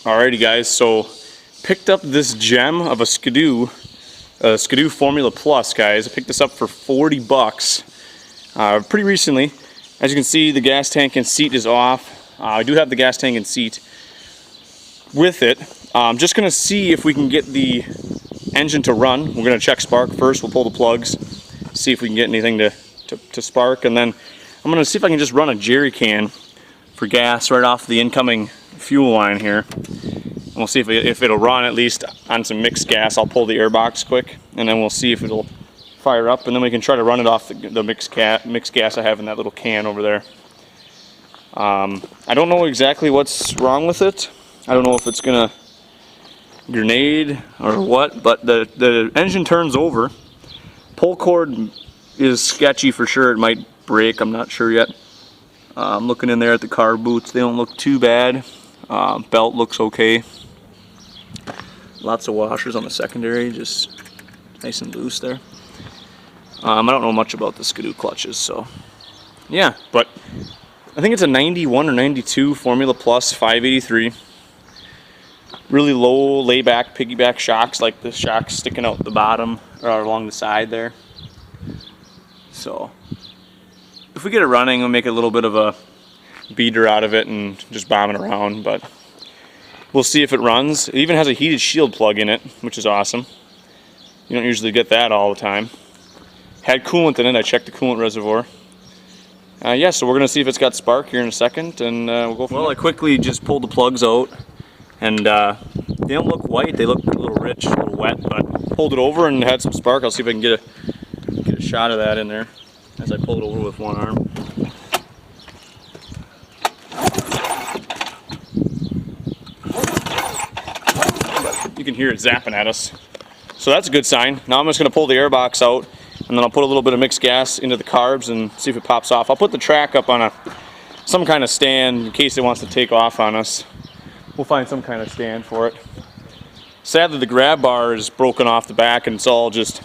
Alrighty guys, so picked up this gem of a skidoo Formula Plus, guys. I picked this up for 40 bucks pretty recently. As you can see, the gas tank and seat is off. I do have the gas tank and seat with it. I'm just gonna see if we can get the engine to run. We're gonna check spark first. We'll pull the plugs, see if we can get anything to spark, and then I'm gonna see if I can just run a jerry can for gas right off the incoming fuel line here. And we'll see if it'll run at least on some mixed gas. I'll pull the air box quick, and then we'll see if it'll fire up, and then we can try to run it off the mixed gas I have in that little can over there. I don't know exactly what's wrong with it. I don't know if it's gonna grenade or what, but the engine turns over. Pull cord is sketchy for sure. It might break, I'm not sure yet. I'm looking in there at the carb boots. They don't look too bad. Belt looks okay. Lots of washers on the secondary, just nice and loose there. I don't know much about the skidoo clutches, so yeah, but I think it's a 91 or 92 Formula Plus 583. Really low layback piggyback shocks, like the shocks sticking out the bottom or along the side there. So if we get it running, we'll make a little bit of a beater out of it and just bomb it around, but we'll see if it runs. It even has a heated shield plug in it, which is awesome. You don't usually get that all the time. Had coolant in it. I checked the coolant reservoir. Yeah, so we're gonna see if it's got spark here in a second, and we'll go from there. Well, I quickly just pulled the plugs out, and they don't look white. They look a little rich, a little wet, but pulled it over and had some spark. I'll see if I can get a shot of that in there as I pull it over with one arm. You can hear it zapping at us. So that's a good sign. Now I'm just gonna pull the air box out, and then I'll put a little bit of mixed gas into the carbs and see if it pops off. I'll put the track up on some kind of stand in case it wants to take off on us. We'll find some kind of stand for it. Sadly, the grab bar is broken off the back, and it's all just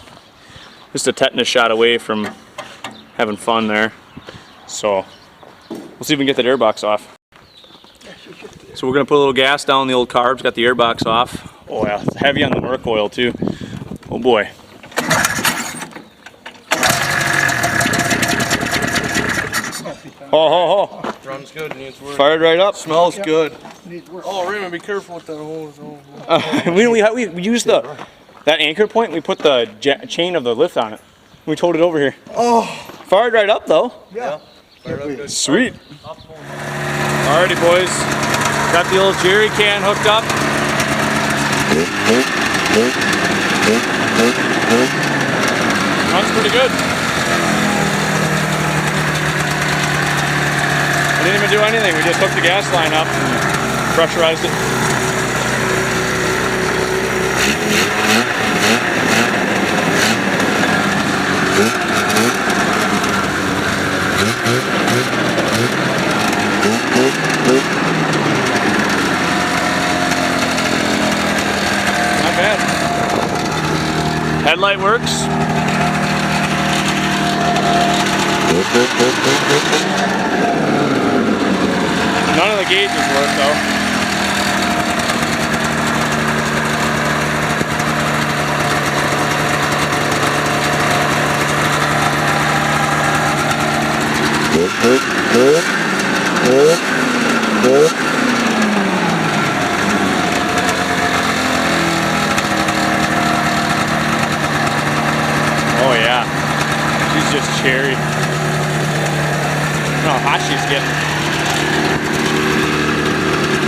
a tetanus shot away from having fun there. So we'll see if we can get that air box off. So we're gonna put a little gas down the old carbs, got the air box off. Oh yeah, it's heavy on the Merc oil too. Oh boy. Oh. Runs good, needs work. Fired right up. Smells good. Oh, Rayman, be careful with that hose. We used that anchor point. We put the chain of the lift on it. We towed it over here. Oh. Fired right up though. Yeah. Fired up good. Sweet. Alrighty, boys. Got the old jerry can hooked up. Runs pretty good. We didn't even do anything. We just hooked the gas line up and pressurized it. Not bad. Headlight works. None of the gauges work though. Oh yeah, she's just cherry. I don't know how hot she's getting.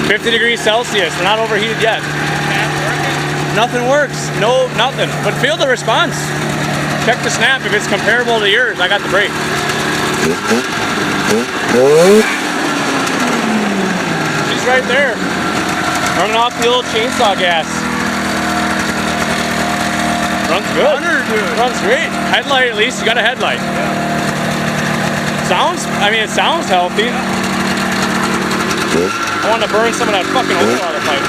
50 degrees Celsius, we're not overheated yet. Nothing works, no, nothing. But feel the response. Check the snap if it's comparable to yours. I got the brake. She's right there. Running off the old chainsaw gas. Runs good. Runs great. Headlight at least, you got a headlight. It sounds healthy. I wanted to burn some of that fucking oil out of the pipe.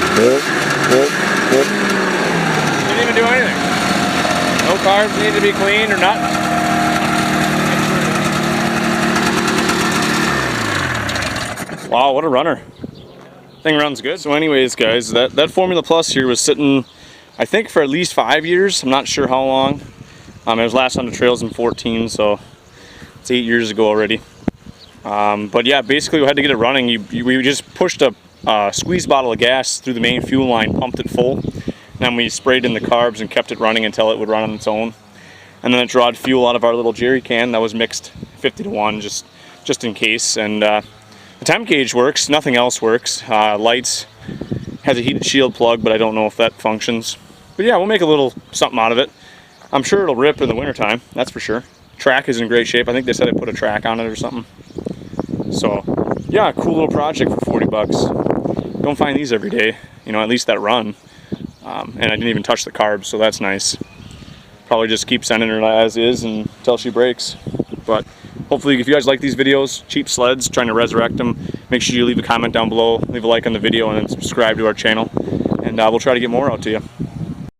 Didn't even do anything. No carbs need to be cleaned or nothing. Wow, what a runner. Thing runs good. So anyways, guys, that Formula Plus here was sitting, I think, for at least 5 years. I'm not sure how long. It was last on the trails in 14, so it's 8 years ago already. But yeah, basically we had to get it running. We just pushed a squeeze bottle of gas through the main fuel line, pumped it full, and then we sprayed in the carbs and kept it running until it would run on its own. And then it drawed fuel out of our little jerry can that was mixed 50-to-1 just in case. And the temp gauge works, nothing else works. Lights has a heated shield plug, but I don't know if that functions. But yeah, we'll make a little something out of it. I'm sure it'll rip in the wintertime, that's for sure. Track is in great shape. I think they said I put a track on it or something. So yeah, cool little project for 40 bucks. Don't find these every day, you know, at least that run. And I didn't even touch the carbs, so that's nice. Probably just keep sending her as is until she breaks. But hopefully, if you guys like these videos, cheap sleds, trying to resurrect them, make sure you leave a comment down below, leave a like on the video, and then subscribe to our channel. And we'll try to get more out to you.